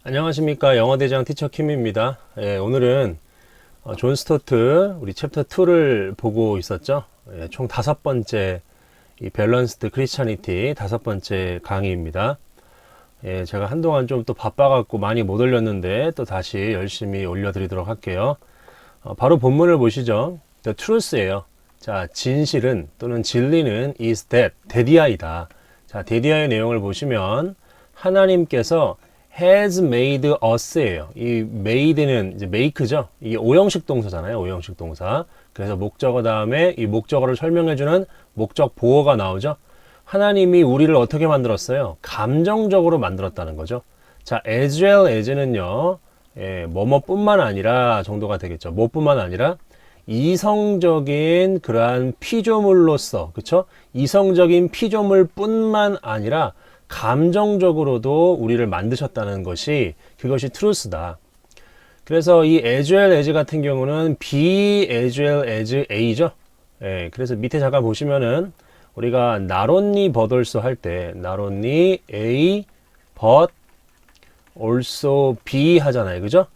안녕하십니까. 영어대장 티처 킴입니다. 오늘은 존 스토트 우리 챕터 2를 보고 있었죠. 총 5번째 이 밸런스드 크리스찬니티 5번째 강의입니다. 제가 한동안 좀 또 바빠갖고 많이 못 올렸는데 또 다시 열심히 올려드리도록 할게요. 바로 본문을 보시죠. The truth예요. 자, 진실은 또는 진리는 is that, 데디아이다. 자, 데디아의 내용을 보시면 하나님께서 has made us예요. 이 made는 이제 make죠. 이게 오형식 동사잖아요. 오형식 동사. 그래서 목적어 다음에 이 목적어를 설명해주는 목적 보어가 나오죠. 하나님이 우리를 어떻게 만들었어요? 감정적으로 만들었다는 거죠. 자, as well as는요, 뭐뭐뿐만 아니라 정도가 되겠죠. 뭐뿐만 아니라 이성적인 그러한 피조물로서, 그쵸? 이성적인 피조물뿐만 아니라 감정적으로도 우리를 만드셨다는 것이 그것이 truth다. 그래서 이 as well as 같은 경우는 be as well as a죠. 그래서 밑에 잠깐 보시면은 우리가 not only but also 할 때 not only a but also b 하잖아요. 그죠?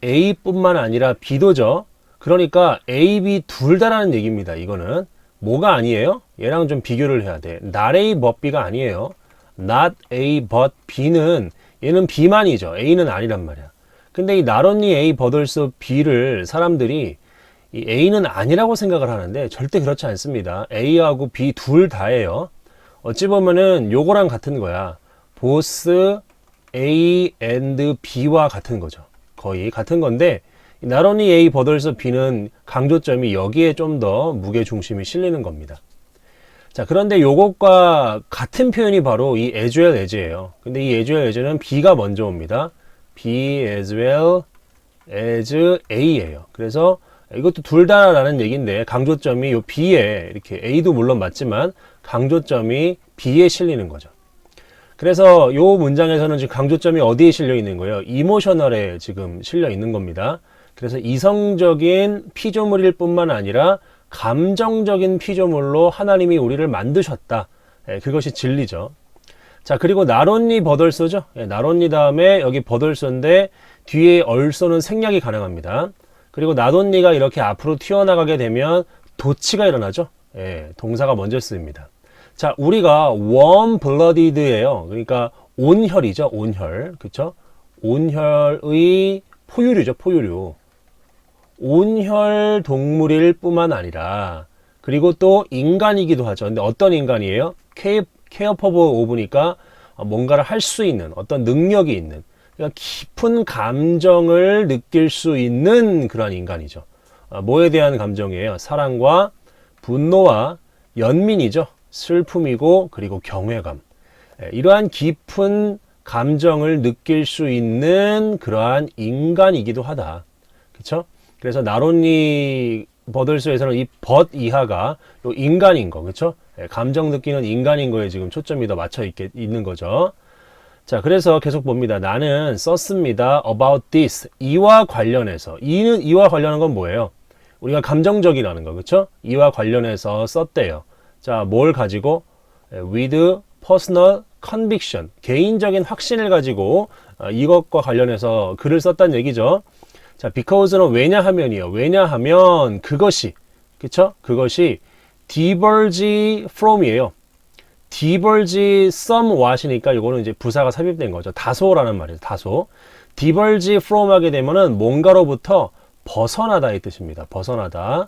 a 뿐만 아니라 b도죠. 그러니까 a, b 둘 다라는 얘기입니다. 이거는 뭐가 아니에요? 얘랑 좀 비교를 해야 돼. not a but b가 아니에요. not A but B는 얘는 B만이죠. A는 아니란 말이야. 근데 이 not only A but also B를 사람들이 이 A는 아니라고 생각을 하는데 절대 그렇지 않습니다. A하고 B 둘 다예요. 어찌 보면은 요거랑 같은 거야. both A and B와 같은 거죠. 거의 같은 건데 not only A but also B는 강조점이 여기에 좀 더 무게 중심이 실리는 겁니다. 자, 그런데 요것과 같은 표현이 바로 이 as well as예요. 근데 이 as well as는 B가 먼저 옵니다. B as well as A예요. 그래서 이것도 둘 다라는 얘기인데 강조점이 요 B에 이렇게 A도 물론 맞지만 강조점이 B에 실리는 거죠. 그래서 요 문장에서는 지금 강조점이 어디에 실려 있는 거예요? 이모셔널에 지금 실려 있는 겁니다. 그래서 이성적인 피조물일 뿐만 아니라 감정적인 피조물로 하나님이 우리를 만드셨다. 그것이 진리죠. 자, 그리고 not only but also죠. not only 다음에 여기 but also인데 뒤에 also는 생략이 가능합니다. 그리고 not only가 이렇게 앞으로 튀어나가게 되면 도치가 일어나죠. 동사가 먼저 쓰입니다. 자, 우리가 warm blooded예요. 그러니까 온혈이죠. 온혈. 그쵸? 온혈의 포유류죠. 포유류. 온혈 동물일 뿐만 아니라 그리고 또 인간이기도 하죠. 근데 어떤 인간이에요? 케어퍼브 오브니까 뭔가를 할 수 있는 어떤 능력이 있는 그러니까 깊은 감정을 느낄 수 있는 그런 인간이죠. 뭐에 대한 감정이에요? 사랑과 분노와 연민이죠. 슬픔이고 그리고 경외감. 이러한 깊은 감정을 느낄 수 있는 그러한 인간이기도 하다. 그렇죠? 그래서 not only but also에서는 이 but 이하가 요 인간인 거, 그렇죠? 감정 느끼는 인간인 거에 지금 초점이 더 맞춰 있는 거죠. 자, 그래서 계속 봅니다. 나는 썼습니다. about this. 이와 관련해서. 이와 관련한 건 뭐예요? 우리가 감정적이라는 거, 그렇죠? 이와 관련해서 썼대요. 자, 뭘 가지고? with personal conviction. 개인적인 확신을 가지고 이것과 관련해서 글을 썼다는 얘기죠. 자, because는 왜냐하면이요. 왜냐하면 그것이, 그쵸? 그것이 diverge from이에요. diverge somewhat이니까 이거는 이제 부사가 삽입된 거죠. 다소라는 말이에요. 다소. diverge from 하게 되면은 뭔가로부터 벗어나다 이 뜻입니다. 벗어나다.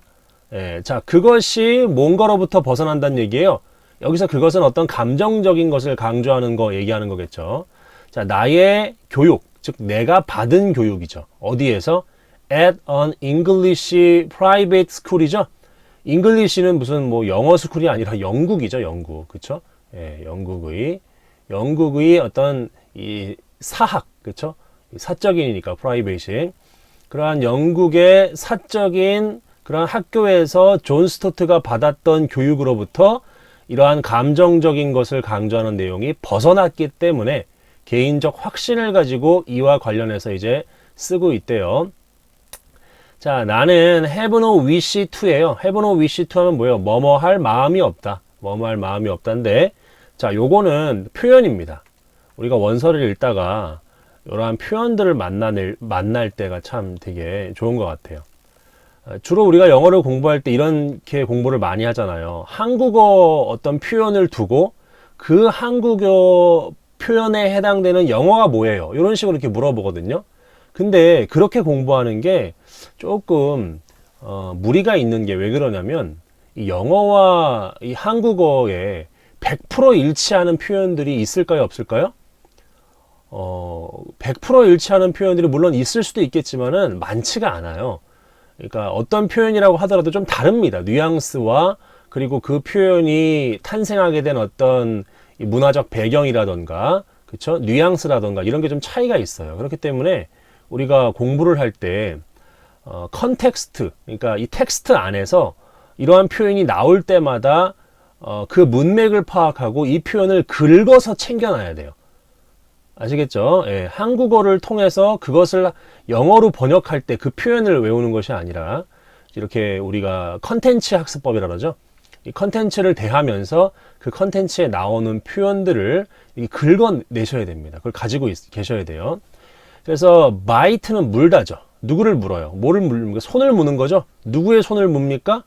자, 그것이 뭔가로부터 벗어난다는 얘기예요. 여기서 그것은 어떤 감정적인 것을 강조하는 거 얘기하는 거겠죠. 자, 나의 교육. 즉 내가 받은 교육이죠. 어디에서? at an English private school이죠. English는 무슨 뭐 영어 스쿨이 아니라 영국이죠. 영국. 그쵸? 영국의 어떤 이 사학. 그쵸? 사적인이니까 private이. 그러한 영국의 사적인 그런 학교에서 존 스토트가 받았던 교육으로부터 이러한 감정적인 것을 강조하는 내용이 벗어났기 때문에 개인적 확신을 가지고 이와 관련해서 이제 쓰고 있대요. 자, 나는 have no wish to예요. have no wish to 하면 뭐예요? 뭐뭐 할 마음이 없다. 뭐뭐 할 마음이 없다인데, 자, 요거는 표현입니다. 우리가 원서를 읽다가 이러한 표현들을 만날 때가 참 되게 좋은 것 같아요. 주로 우리가 영어를 공부할 때 이렇게 공부를 많이 하잖아요. 한국어 어떤 표현을 두고 그 한국어 표현에 해당되는 영어가 뭐예요? 이런 식으로 이렇게 물어보거든요. 근데 그렇게 공부하는 게 조금 무리가 있는 게 왜 그러냐면 이 영어와 이 한국어에 100% 일치하는 표현들이 있을까요? 없을까요? 100% 일치하는 표현들이 물론 있을 수도 있겠지만은 많지가 않아요. 그러니까 어떤 표현이라고 하더라도 좀 다릅니다. 뉘앙스와 그리고 그 표현이 탄생하게 된 어떤 이 문화적 배경이라던가, 그쵸? 뉘앙스라던가 이런 게 좀 차이가 있어요. 그렇기 때문에 우리가 공부를 할 때, 컨텍스트, 그러니까 이 텍스트 안에서 이러한 표현이 나올 때마다 그 문맥을 파악하고 이 표현을 긁어서 챙겨놔야 돼요. 아시겠죠? 예, 한국어를 통해서 그것을 영어로 번역할 때 그 표현을 외우는 것이 아니라 이렇게 우리가 컨텐츠 학습법이라 그러죠. 이 컨텐츠를 대하면서 그 컨텐츠에 나오는 표현들을 긁어내셔야 됩니다. 그걸 가지고 계셔야 돼요. 그래서 바이트는 물다죠. 누구를 물어요? 뭐를 물습니까? 손을 무는 거죠. 누구의 손을 묵니까?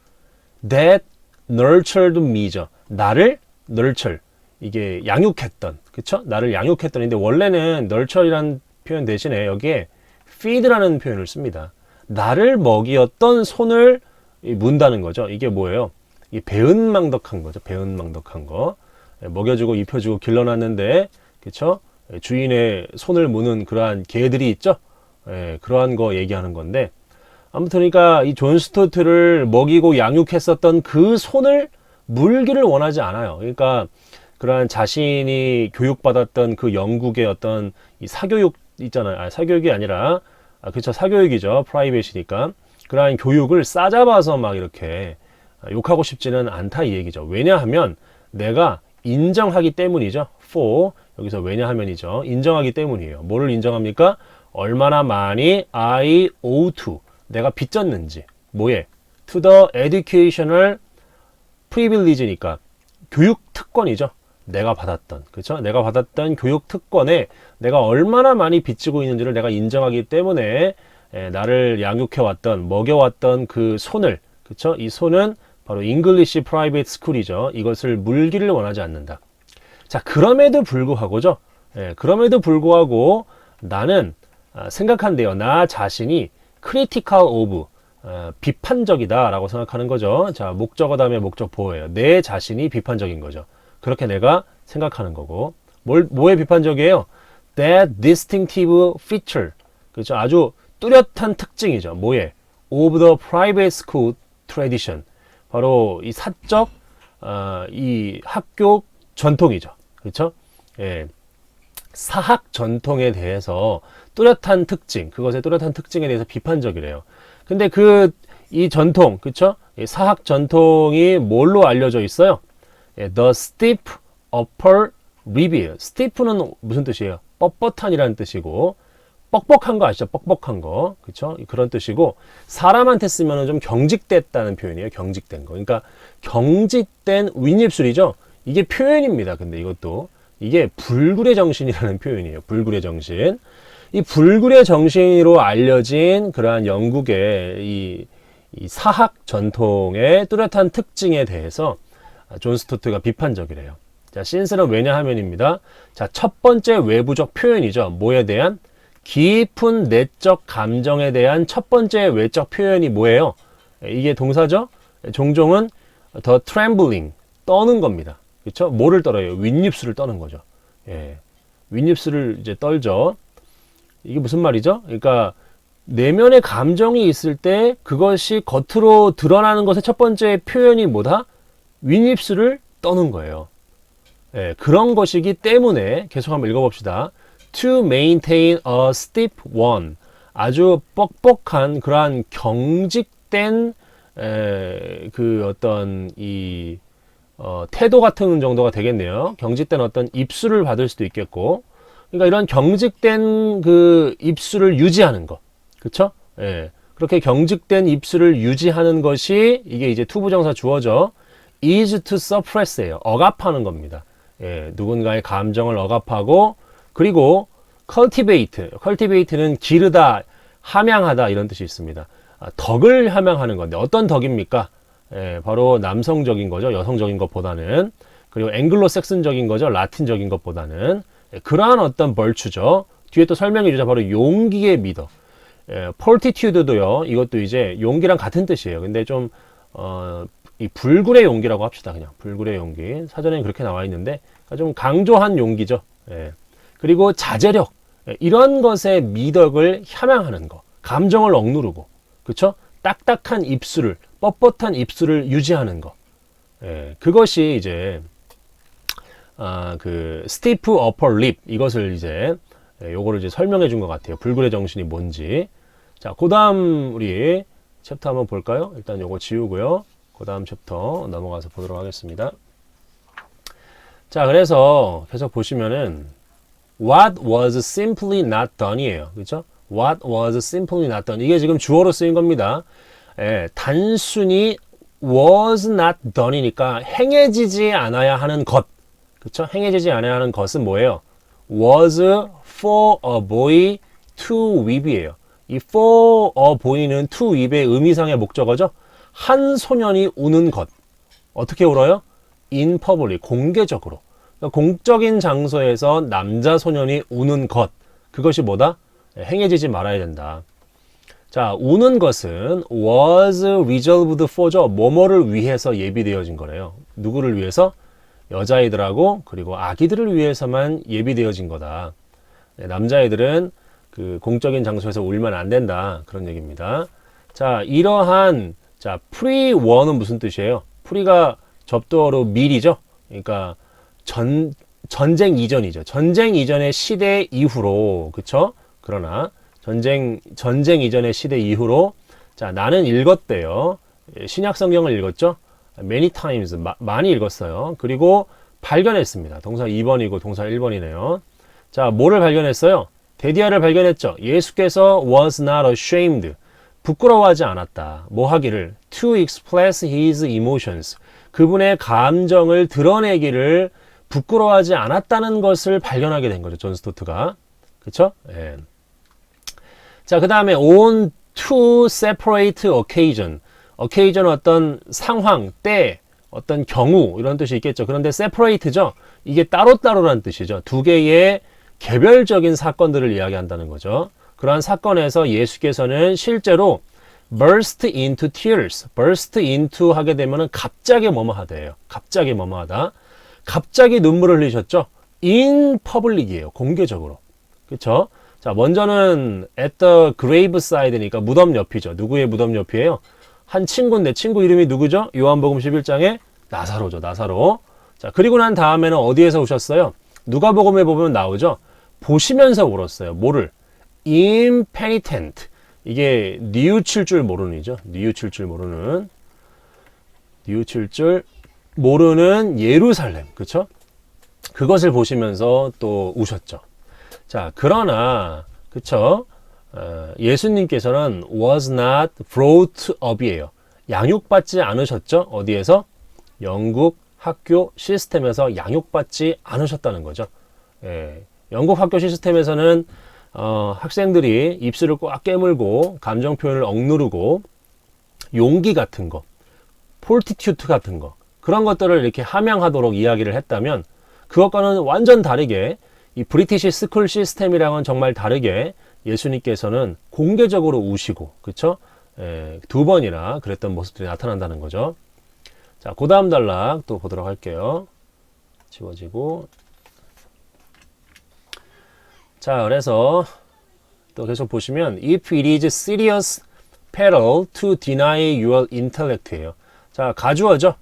That nurtured me죠. 나를 nurture. 이게 양육했던, 그쵸? 나를 양육했던인데 원래는 nurture이라는 표현 대신에 여기에 feed라는 표현을 씁니다. 나를 먹이었던 손을 문다는 거죠. 이게 뭐예요? 이 배은망덕한 거죠. 배은망덕한 거. 먹여주고 입혀주고 길러놨는데, 그쵸? 주인의 손을 무는 그러한 개들이 있죠. 그러한 거 얘기하는 건데, 아무튼 그러니까 이 존 스토트를 먹이고 양육했었던 그 손을 물기를 원하지 않아요. 그러니까 그러한 자신이 교육받았던 그 영국의 어떤 이 사교육 있잖아요. 사교육이 아니라, 그렇죠. 사교육이죠. 프라이빗이니까. 그러한 교육을 싸잡아서 막 이렇게 욕하고 싶지는 않다 이 얘기죠. 왜냐하면 내가 인정하기 때문이죠. for 여기서 왜냐하면이죠. 인정하기 때문이에요. 뭐를 인정합니까? 얼마나 많이 I owe to 내가 빚졌는지. 뭐에? to the educational privilege니까 교육 특권이죠. 내가 받았던, 그렇죠? 내가 받았던 교육 특권에 내가 얼마나 많이 빚지고 있는지를 내가 인정하기 때문에 나를 양육해왔던, 먹여왔던 그 손을, 그렇죠? 이 손은 바로 English Private School이죠. 이것을 물기를 원하지 않는다. 자, 그럼에도 불구하고죠. 그럼에도 불구하고 나는 생각한대요. 나 자신이 critical of, 비판적이다 라고 생각하는 거죠. 자, 목적어 다음에 목적 보호예요. 내 자신이 비판적인 거죠. 그렇게 내가 생각하는 거고. 뭐에 비판적이에요? That distinctive feature. 그렇죠. 아주 뚜렷한 특징이죠. 뭐에? Of the private school tradition. 바로 이 사적, 이 학교 전통이죠. 그렇죠? 예. 사학 전통에 대해서 뚜렷한 특징, 그것의 뚜렷한 특징에 대해서 비판적이래요. 근데 이 전통, 그쵸? 이 사학 전통이 뭘로 알려져 있어요? 예, the steep upper rib이에요. steep는 무슨 뜻이에요? 뻣뻣한이라는 뜻이고, 뻑뻑한 거 아시죠? 뻑뻑한 거. 그쵸? 그런 뜻이고, 사람한테 쓰면 좀 경직됐다는 표현이에요. 경직된 거. 그러니까 경직된 윗입술이죠? 이게 표현입니다. 근데 이것도. 이게 불굴의 정신이라는 표현이에요. 불굴의 정신. 이 불굴의 정신으로 알려진 그러한 영국의 이 사학 전통의 뚜렷한 특징에 대해서 존 스토트가 비판적이래요. 자, since는 왜냐하면입니다. 자, 첫 번째 외부적 표현이죠. 뭐에 대한? 깊은 내적 감정에 대한 첫 번째 외적 표현이 뭐예요? 이게 동사죠? 종종은 the trembling, 떠는 겁니다. 그렇죠? 뭐를 떨어요? 윗입술을 떠는 거죠. 예. 윗입술을 이제 떨죠. 이게 무슨 말이죠? 그러니까 내면의 감정이 있을 때 그것이 겉으로 드러나는 것의 첫 번째 표현이 뭐다? 윗입술을 떠는 거예요. 예, 그런 것이기 때문에 계속 한번 읽어봅시다. To maintain a steep one. 아주 뻑뻑한 그러한 경직된 그 어떤 이 태도 같은 정도가 되겠네요. 경직된 어떤 입술을 받을 수도 있겠고, 그러니까 이런 경직된 그 입술을 유지하는 것, 그렇죠? 예, 그렇게 경직된 입술을 유지하는 것이 이게 이제 투부정사 주어죠. is to suppress예요. 억압하는 겁니다. 예, 누군가의 감정을 억압하고, 그리고 cultivate는 기르다, 함양하다 이런 뜻이 있습니다. 덕을 함양하는 건데 어떤 덕입니까? 바로 남성적인 거죠. 여성적인 것보다는. 그리고 앵글로색슨적인 거죠. 라틴적인 것보다는. 그러한 어떤 벌추죠. 뒤에 또 설명해 주자. 바로 용기의 미덕. fortitude도요. 이것도 이제 용기랑 같은 뜻이에요. 근데 좀 이 불굴의 용기라고 합시다. 그냥 불굴의 용기. 사전에는 그렇게 나와 있는데 좀 강조한 용기죠. 그리고 자제력. 이런 것의 미덕을 함양하는 거. 감정을 억누르고. 그쵸? 딱딱한 입술을, 뻣뻣한 입술을 유지하는 거. 그것이 이제 그 스티프 어퍼 립 이것을 이제 요거를 이제 설명해 준 것 같아요. 불굴의 정신이 뭔지. 자, 그다음 우리 챕터 한번 볼까요? 일단 요거 지우고요. 그다음 챕터 넘어가서 보도록 하겠습니다. 자, 그래서 계속 보시면은 what was simply not done이에요. 그렇죠? what was simply not done. 이게 지금 주어로 쓰인 겁니다. 단순히 was not done이니까 행해지지 않아야 하는 것. 그렇죠? 행해지지 않아야 하는 것은 뭐예요? was for a boy to weep이에요. 이 for a boy는 to weep의 의미상의 목적어죠. 한 소년이 우는 것. 어떻게 울어요? in public, 공개적으로. 그러니까 공적인 장소에서 남자 소년이 우는 것. 그것이 뭐다? 행해지지 말아야 된다. 자, 우는 것은 was reserved for죠. 뭐뭐를 위해서 예비되어진 거래요. 누구를 위해서? 여자아이들하고 그리고 아기들을 위해서만 예비되어진 거다. 남자애들은 그 공적인 장소에서 울면 안 된다. 그런 얘기입니다. 자, 이러한 자, pre-war는 무슨 뜻이에요? pre가 접두어로 밀이죠. 그러니까 전쟁 이전이죠. 전쟁 이전의 시대 이후로, 그쵸? 그러나 전쟁 이전의 시대 이후로 자, 나는 읽었대요. 신약 성경을 읽었죠. many times 많이 읽었어요. 그리고 발견했습니다. 동사 2번이고 동사 1번이네요. 자, 뭐를 발견했어요? 데디아를 발견했죠. 예수께서 was not ashamed. 부끄러워하지 않았다. 뭐 하기를? To express his emotions. 그분의 감정을 드러내기를 부끄러워하지 않았다는 것을 발견하게 된 거죠. 존 스토트가. 그쵸? 예. 자, 그 다음에 on two separate occasion. occasion 어떤 상황, 때, 어떤 경우 이런 뜻이 있겠죠. 그런데 separate죠. 이게 따로따로라는 뜻이죠. 두 개의 개별적인 사건들을 이야기한다는 거죠. 그러한 사건에서 예수께서는 실제로 burst into tears, burst into 하게 되면은 갑자기 뭐뭐 하다예요. 갑자기 뭐뭐 하다. 갑자기 눈물을 흘리셨죠. in public이에요. 공개적으로. 그렇죠? 자, 먼저는 at the graveside니까 무덤 옆이죠. 누구의 무덤 옆이에요? 한 친구인데 친구 이름이 누구죠? 요한복음 11장에 나사로죠. 나사로. 자, 그리고 난 다음에는 어디에서 우셨어요? 누가복음에 보면 나오죠. 보시면서 울었어요. 뭐를? impenitent. 이게 뉘우칠 줄 모르는이죠. 뉘우칠 줄 모르는 예루살렘. 그쵸? 그것을 보시면서 또 우셨죠. 자, 그러나 그쵸? 예수님께서는 was not brought up이에요. 양육받지 않으셨죠? 어디에서? 영국 학교 시스템에서 양육받지 않으셨다는 거죠. 영국 학교 시스템에서는 학생들이 입술을 꽉 깨물고 감정 표현을 억누르고 용기 같은 거, 폴티튜트 같은 거 그런 것들을 이렇게 함양하도록 이야기를 했다면 그것과는 완전 다르게 이 브리티시 스쿨 시스템이랑은 정말 다르게 예수님께서는 공개적으로 우시고 그쵸? 두 번이나 그랬던 모습들이 나타난다는 거죠. 자, 그 다음 단락 또 보도록 할게요. 지워지고 자, 그래서 또 계속 보시면 if it is serious peril to deny your intellect예요. 자, 가주어죠.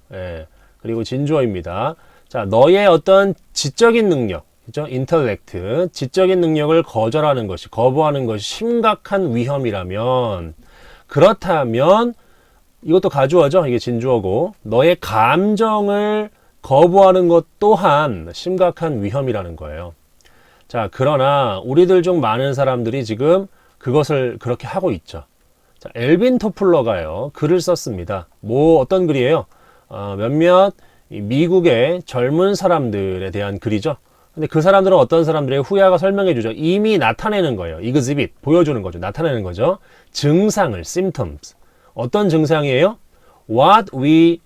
그리고 진주어입니다. 자, 너의 어떤 지적인 능력, 그죠? intellect, 지적인 능력을 거절하는 것이, 거부하는 것이 심각한 위험이라면, 그렇다면 이것도 가주어죠. 이게 진주어고 너의 감정을 거부하는 것 또한 심각한 위험이라는 거예요. 자, 그러나 우리들 중 많은 사람들이 지금 그것을 그렇게 하고 있죠. 자, 엘빈 토플러가요 글을 썼습니다. 뭐 어떤 글이에요? 몇몇 미국의 젊은 사람들에 대한 글이죠. 근데 그 사람들은 어떤 사람들의 후야가 설명해 주죠. 이미 나타내는 거예요. exhibit, 보여주는 거죠. 나타내는 거죠. 증상을, symptoms. 어떤 증상이에요? what he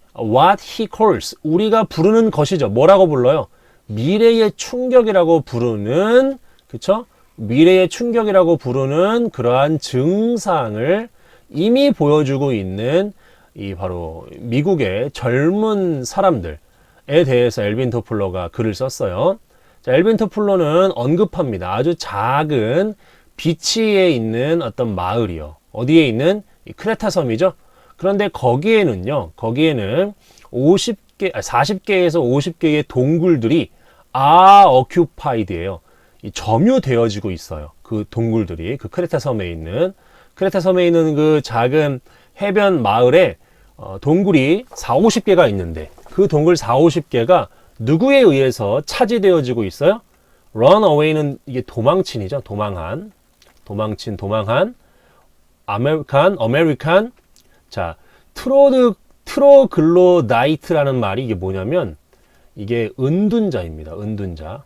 calls. 우리가 부르는 것이죠. 뭐라고 불러요? 미래의 충격이라고 부르는, 그쵸? 미래의 충격이라고 부르는 그러한 증상을 이미 보여주고 있는 이 바로 미국의 젊은 사람들에 대해서 엘빈 토플러가 글을 썼어요. 자, 엘빈 토플러는 언급합니다. 아주 작은 비치에 있는 어떤 마을이요. 어디에 있는 이 크레타 섬이죠. 그런데 거기에는 40개에서 50개의 동굴들이 occupied예요. 점유되어지고 있어요. 그 동굴들이 그 크레타 섬에 있는 그 작은 해변 마을에 동굴이 4, 50개가 있는데 그 동굴 4, 50개가 누구에 의해서 차지되어지고 있어요? runaway는 이게 도망친이죠. 도망한 아메리칸. 자, 트로글로다이트라는 말이 이게 뭐냐면 이게 은둔자입니다. 은둔자.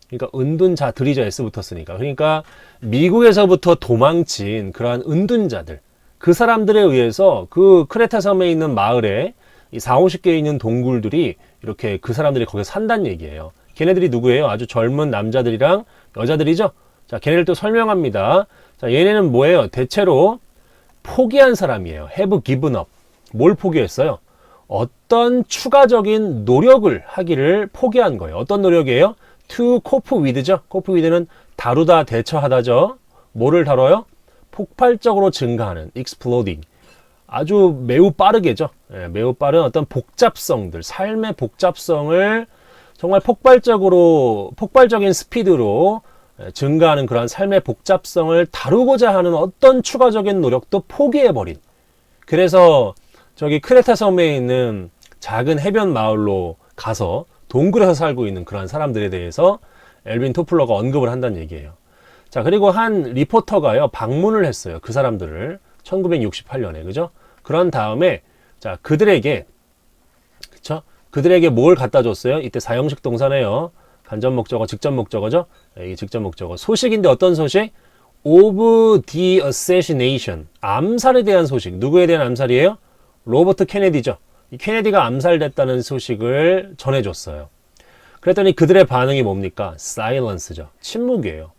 그러니까 은둔자들이죠. S 붙었으니까. 그러니까 미국에서부터 도망친 그러한 은둔자들, 그 사람들에 의해서 그 크레타 섬에 있는 마을에 이 4, 50개에 있는 동굴들이 이렇게 그 사람들이 거기서 산다는 얘기예요. 걔네들이 누구예요? 아주 젊은 남자들이랑 여자들이죠. 자, 걔네를 또 설명합니다. 자, 얘네는 뭐예요? 대체로 포기한 사람이에요. have given up. 뭘 포기했어요? 어떤 추가적인 노력을 하기를 포기한 거예요. 어떤 노력이에요? to cope with죠. cope with는 다루다, 대처하다죠. 뭐를 다뤄요? 폭발적으로 증가하는 exploding. 아주 매우 빠르게죠. 예, 매우 빠른 어떤 복잡성들, 삶의 복잡성을 정말 폭발적인 스피드로 증가하는 그런 삶의 복잡성을 다루고자 하는 어떤 추가적인 노력도 포기해버린. 그래서 저기 크레타 섬에 있는 작은 해변 마을로 가서 동굴에서 살고 있는 그런 사람들에 대해서 엘빈 토플러가 언급을 한다는 얘기예요. 자, 그리고 한 리포터가요, 방문을 했어요. 그 사람들을. 1968년에, 그죠? 그런 다음에, 자, 그들에게 뭘 갖다 줬어요? 이때 사형식 동사네요. 간접 목적어, 직접 목적어죠? 이 직접 목적어. 소식인데 어떤 소식? of the assassination. 암살에 대한 소식. 누구에 대한 암살이에요? 로버트 케네디죠. 이 케네디가 암살됐다는 소식을 전해줬어요. 그랬더니 그들의 반응이 뭡니까? silence죠. 침묵이에요.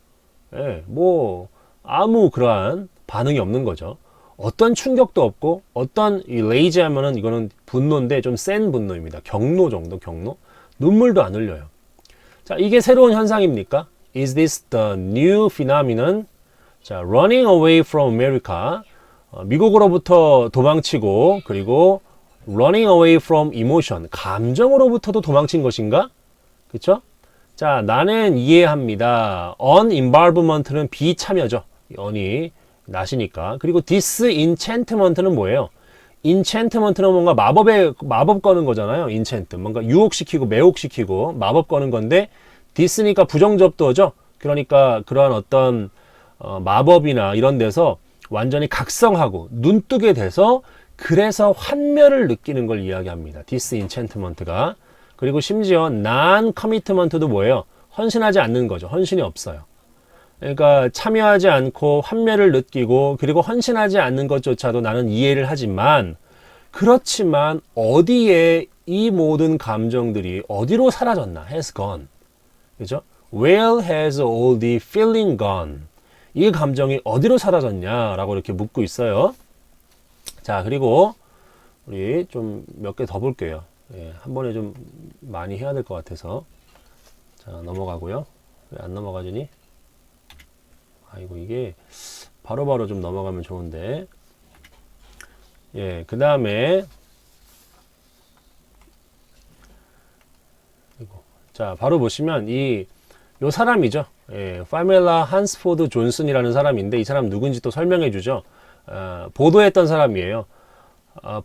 예, 뭐 아무 그러한 반응이 없는 거죠. 어떤 충격도 없고 어떤 이 lazy 하면은 이거는 분노인데 좀 센 분노입니다. 경노 정도, 경노. 눈물도 안 흘려요. 자, 이게 새로운 현상입니까? Is this the new phenomenon? 자, running away from America. 미국으로부터 도망치고, 그리고 running away from emotion. 감정으로부터도 도망친 것인가? 그쵸? 자, 나는 이해합니다. uninvolvement는 비참여죠. on이 낫이니까. 그리고 disenchantment는 뭐예요? enchantment는 뭔가 마법 거는 거잖아요. enchant. 뭔가 유혹시키고 매혹시키고 마법 거는 건데, dis니까 부정접두어죠. 그러니까 그러한 어떤 마법이나 이런 데서 완전히 각성하고 눈뜨게 돼서 그래서 환멸을 느끼는 걸 이야기합니다. disenchantment가. 그리고 심지어 non-commitment도 뭐예요? 헌신하지 않는 거죠. 헌신이 없어요. 그러니까 참여하지 않고 환멸을 느끼고 그리고 헌신하지 않는 것조차도 나는 이해를 하지만, 그렇지만 어디에 이 모든 감정들이 어디로 사라졌나? has gone. 그죠? Where has all the feeling gone? 이 감정이 어디로 사라졌냐라고 이렇게 묻고 있어요. 자, 그리고 우리 좀 몇 개 더 볼게요. 예, 한 번에 좀 많이 해야 될 것 같아서. 자, 넘어가고요. 왜 안 넘어가지니? 아이고, 이게 바로바로 좀 넘어가면 좋은데. 예, 그 다음에 자, 바로 보시면 요 사람이죠. 예, 파멜라 한스포드 존슨이라는 사람인데 이 사람 누군지 또 설명해 주죠. 보도했던 사람이에요.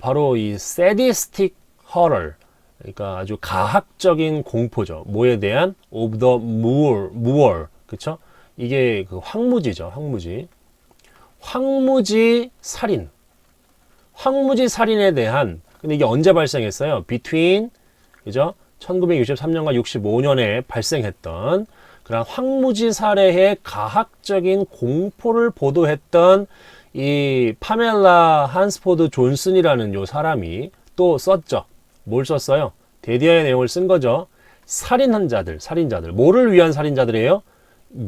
바로 이 sadistic horror, 그러니까 아주 가학적인 공포죠. 뭐에 대한? of the Moor, 그쵸? 이게 그 황무지죠. 황무지 살인. 황무지 살인에 대한, 근데 이게 언제 발생했어요? between, 그죠? 1963년과 65년에 발생했던 그런 황무지 살해의 가학적인 공포를 보도했던 이 파멜라 한스포드 존슨이라는 요 사람이 또 썼죠. 뭘 썼어요? 데디아의 내용을 쓴 거죠. 살인자들. 뭐를 위한 살인자들이에요?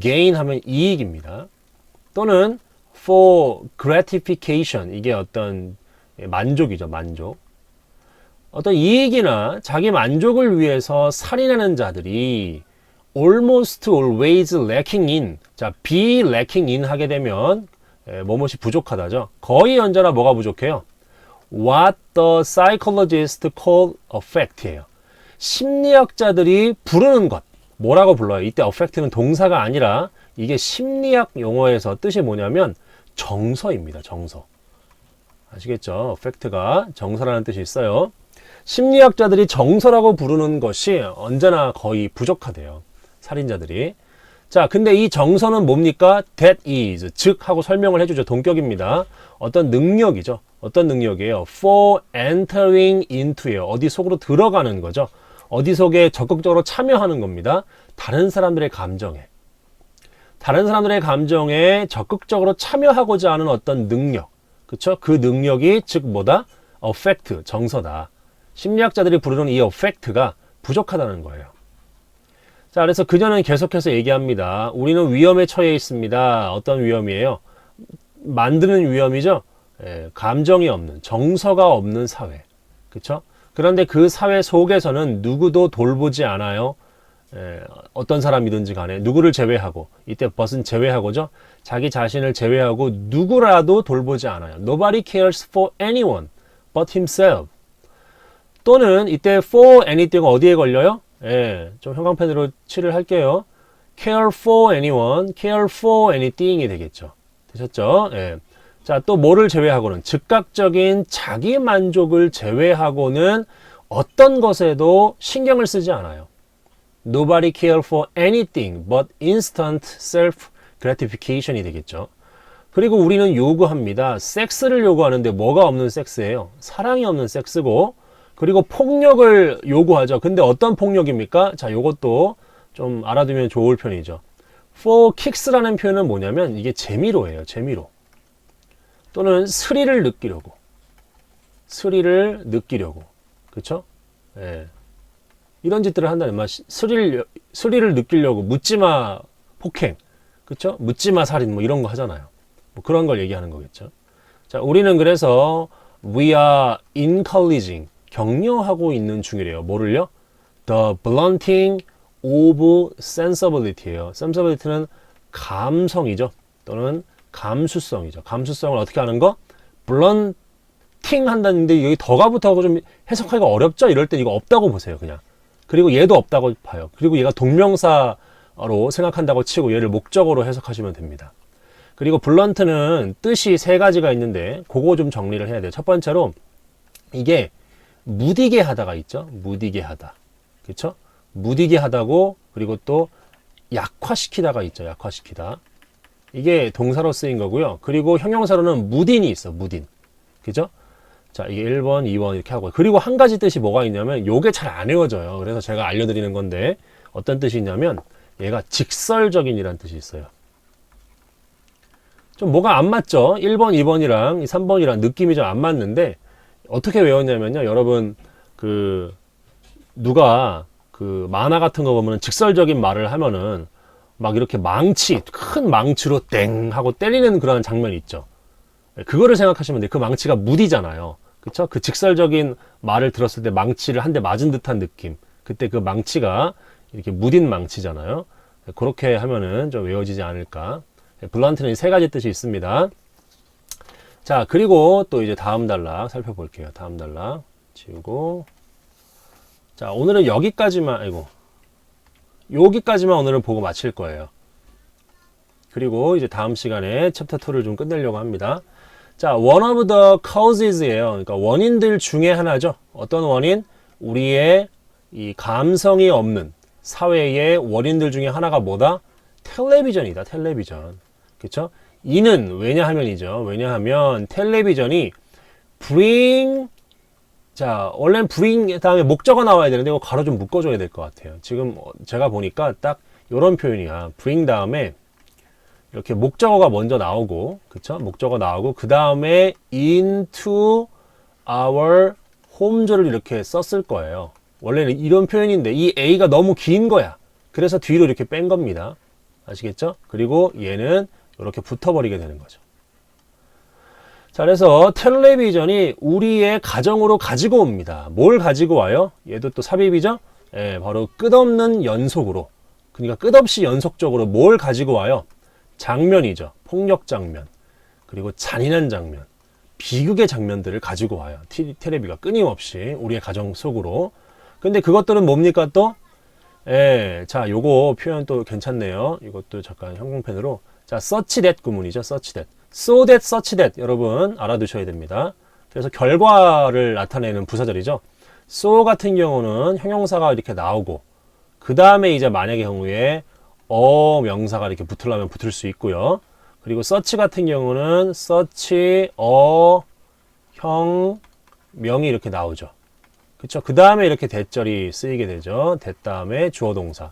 gain 하면 이익입니다. 또는 for gratification, 이게 어떤 만족이죠, 만족. 어떤 이익이나 자기 만족을 위해서 살인하는 자들이 almost always lacking in, 자, be lacking in 하게 되면 뭐뭇이 부족하다죠. 거의 언제나 뭐가 부족해요? What the psychologists call affect예요. 심리학자들이 부르는 것, 뭐라고 불러요? 이때 affect는 동사가 아니라 이게 심리학 용어에서 뜻이 뭐냐면 정서입니다. 정서. 아시겠죠? affect가 정서라는 뜻이 있어요. 심리학자들이 정서라고 부르는 것이 언제나 거의 부족하대요. 살인자들이. 자, 근데 이 정서는 뭡니까? That is, 즉 하고 설명을 해주죠. 동격입니다. 어떤 능력이죠. 어떤 능력이에요? For entering into예요. 어디 속으로 들어가는 거죠. 어디 속에 적극적으로 참여하는 겁니다. 다른 사람들의 감정에. 다른 사람들의 감정에 적극적으로 참여하고자 하는 어떤 능력. 그쵸? 그 능력이 즉 뭐다? affect, 정서다. 심리학자들이 부르는 이 affect가 부족하다는 거예요. 자, 그래서 그녀는 계속해서 얘기합니다. 우리는 위험에 처해 있습니다. 어떤 위험이에요? 만드는 위험이죠? 감정이 없는, 정서가 없는 사회. 그쵸? 그런데 그 사회 속에서는 누구도 돌보지 않아요. 어떤 사람이든지 간에 누구를 제외하고, 이때 벗은 제외하고죠. 자기 자신을 제외하고 누구라도 돌보지 않아요. Nobody cares for anyone but himself. 또는 이때 for anything은 어디에 걸려요? 좀 형광펜으로 칠을 할게요. care for anyone, care for anything이 되겠죠. 되셨죠? 자, 또 뭐를 제외하고는 즉각적인 자기 만족을 제외하고는 어떤 것에도 신경을 쓰지 않아요. Nobody care for anything but instant self gratification이 되겠죠. 그리고 우리는 요구합니다. 섹스를 요구하는데 뭐가 없는 섹스예요? 사랑이 없는 섹스고, 그리고 폭력을 요구하죠. 근데 어떤 폭력입니까? 자, 요것도 좀 알아두면 좋을 편이죠. for kicks라는 표현은 뭐냐면 이게 재미로예요. 재미로. 또는 스릴을 느끼려고. 스릴을 느끼려고. 그쵸? 이런 짓들을 한다는 말. 스릴을 느끼려고 묻지마 폭행. 그쵸? 묻지마 살인 뭐 이런 거 하잖아요. 뭐 그런 걸 얘기하는 거겠죠. 자, 우리는 그래서 we are encouraging, 격려하고 있는 중이래요. 뭐를요? The blunting of sensibility예요. sensibility는 감성이죠. 또는 감수성이죠. 감수성을 어떻게 하는 거? blunting 한다는데 여기 더가 붙어서 좀 해석하기가 어렵죠? 이럴 때 이거 없다고 보세요. 그냥. 그리고 얘도 없다고 봐요. 그리고 얘가 동명사로 생각한다고 치고 얘를 목적어로 해석하시면 됩니다. 그리고 블런트는 뜻이 세 가지가 있는데 그거 좀 정리를 해야 돼요. 첫 번째로 이게 무디게 하다가 있죠. 무디게 하다. 그렇죠? 무디게 하다고, 그리고 또 약화시키다가 있죠. 약화시키다. 이게 동사로 쓰인 거고요. 그리고 형용사로는 무딘이 있어. 무딘. 그죠? 자, 이게 1번, 2번 이렇게 하고. 그리고 한 가지 뜻이 뭐가 있냐면 요게 잘 안 외워져요. 그래서 제가 알려드리는 건데 어떤 뜻이 있냐면 얘가 직설적인이라는 뜻이 있어요. 좀 뭐가 안 맞죠? 1번, 2번이랑 3번이랑 느낌이 좀 안 맞는데 어떻게 외웠냐면요. 여러분 누가 만화 같은 거 보면 직설적인 말을 하면은 막 이렇게 큰 망치로 땡 하고 때리는 그런 장면이 있죠. 그거를 생각하시면 돼요. 그 망치가 무디잖아요. 그쵸? 그 직설적인 말을 들었을 때 망치를 한 대 맞은 듯한 느낌. 그때 그 망치가 이렇게 무딘 망치잖아요. 그렇게 하면은 좀 외워지지 않을까. 블런트는 세 가지 뜻이 있습니다. 자, 그리고 또 이제 다음 단락 살펴볼게요. 다음 단락 지우고. 자, 오늘은 여기까지만 오늘은 보고 마칠 거예요. 그리고 이제 다음 시간에 챕터 2를 좀 끝내려고 합니다. 자, one of the causes예요. 그러니까 원인들 중에 하나죠. 어떤 원인? 우리의 이 감성이 없는 사회의 원인들 중에 하나가 뭐다? 텔레비전이다. 텔레비전. 그쵸? 이는 왜냐하면이죠. 왜냐하면 텔레비전이 bring 자, 원래는 bring 다음에 목적어 나와야 되는데 이거 가로 좀 묶어줘야 될 것 같아요. 지금 제가 보니까 딱 이런 표현이야. bring 다음에 이렇게 목적어가 먼저 나오고, 그쵸? 목적어 나오고, 그 다음에 into our home를 이렇게 썼을 거예요. 원래는 이런 표현인데 이 A가 너무 긴 거야. 그래서 뒤로 이렇게 뺀 겁니다. 아시겠죠? 그리고 얘는 이렇게 붙어버리게 되는 거죠. 자, 그래서 텔레비전이 우리의 가정으로 가지고 옵니다. 뭘 가지고 와요? 얘도 또 삽입이죠? 예, 바로 끝없는 연속으로. 그러니까 끝없이 연속적으로 뭘 가지고 와요? 장면이죠. 폭력 장면. 그리고 잔인한 장면. 비극의 장면들을 가지고 와요. 텔레비가 끊임없이 우리의 가정 속으로. 근데 그것들은 뭡니까 또? 예, 자, 요거 표현 또 괜찮네요. 이것도 잠깐 형광펜으로. 자, such that 구문이죠. such that. so that, such that. 여러분 알아두셔야 됩니다. 그래서 결과를 나타내는 부사절이죠. so 같은 경우는 형용사가 이렇게 나오고, 그 다음에 이제 만약의 경우에 명사가 이렇게 붙으려면 붙을 수 있고요. 그리고 such 같은 경우는 such, 형, 명이 이렇게 나오죠. 그쵸? 그 다음에 이렇게 대절이 쓰이게 되죠. that 다음에 주어 동사.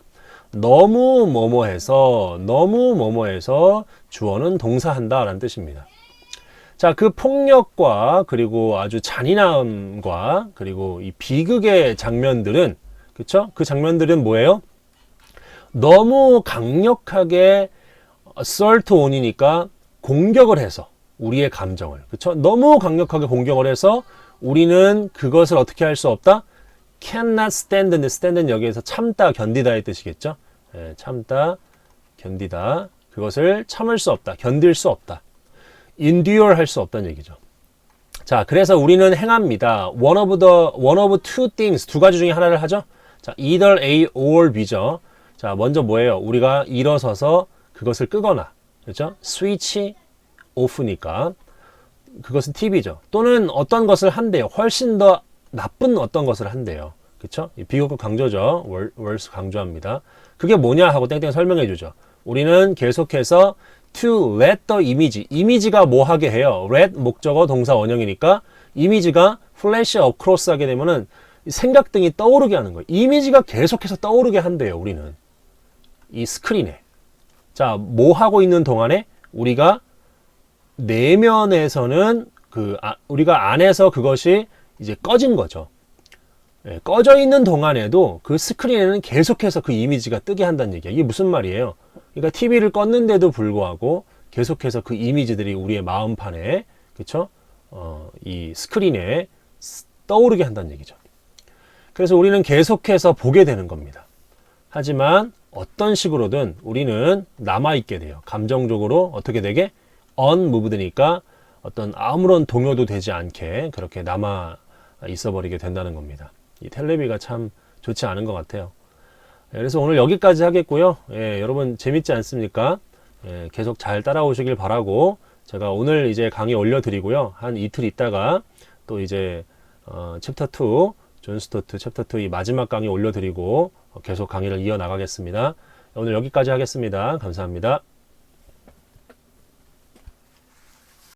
너무 뭐뭐해서 주어는 동사한다 라는 뜻입니다. 자, 그 폭력과 그리고 아주 잔인함과 그리고 이 비극의 장면들은, 그쵸? 그 장면들은 뭐예요? 너무 강력하게 assault on이니까 공격을 해서 우리의 감정을, 그쵸? 너무 강력하게 공격을 해서 우리는 그것을 어떻게 할 수 없다? cannot stand인데 stand는 여기에서 참다, 견디다의 뜻이겠죠? 예, 참다, 견디다. 그것을 참을 수 없다, 견딜 수 없다. endure 할 수 없다는 얘기죠. 자, 그래서 우리는 행합니다. one of two things, 두 가지 중에 하나를 하죠. 자, either A or B죠. 자, 먼저 뭐예요? 우리가 일어서서 그것을 끄거나, 그렇죠? 스위치 오프니까 그것은 TV죠. 또는 어떤 것을 한대요. 훨씬 더 나쁜 어떤 것을 한대요. 그렇죠? 비교급 강조죠. worse 강조합니다. 그게 뭐냐 하고 땡땡 설명해 주죠. 우리는 계속해서 to let the image, 이미지가 뭐 하게 해요? let 목적어 동사 원형이니까 이미지가 flash across 하게 되면은 생각등이 떠오르게 하는 거예요. 이미지가 계속해서 떠오르게 한대요. 우리는 이 스크린에. 자, 뭐 하고 있는 동안에 우리가 내면에서는 우리가 안에서 그것이 이제 꺼진 거죠. 예, 꺼져 있는 동안에도 그 스크린에는 계속해서 그 이미지가 뜨게 한다는 얘기야. 이게 무슨 말이에요? 그러니까 TV를 껐는데도 불구하고 계속해서 그 이미지들이 우리의 마음판에, 그쵸? 이 스크린에 떠오르게 한다는 얘기죠. 그래서 우리는 계속해서 보게 되는 겁니다. 하지만 어떤 식으로든 우리는 남아있게 돼요. 감정적으로 어떻게 되게? unmoved니까 어떤 아무런 동요도 되지 않게 그렇게 남아 있어버리게 된다는 겁니다. 이 텔레비가 참 좋지 않은 것 같아요. 그래서 오늘 여기까지 하겠고요. 예, 여러분 재밌지 않습니까? 예, 계속 잘 따라오시길 바라고, 제가 오늘 이제 강의 올려드리고요. 한 이틀 있다가 또 이제 챕터 2, 존 스토트 챕터 2 이 마지막 강의 올려드리고 계속 강의를 이어나가겠습니다. 오늘 여기까지 하겠습니다. 감사합니다.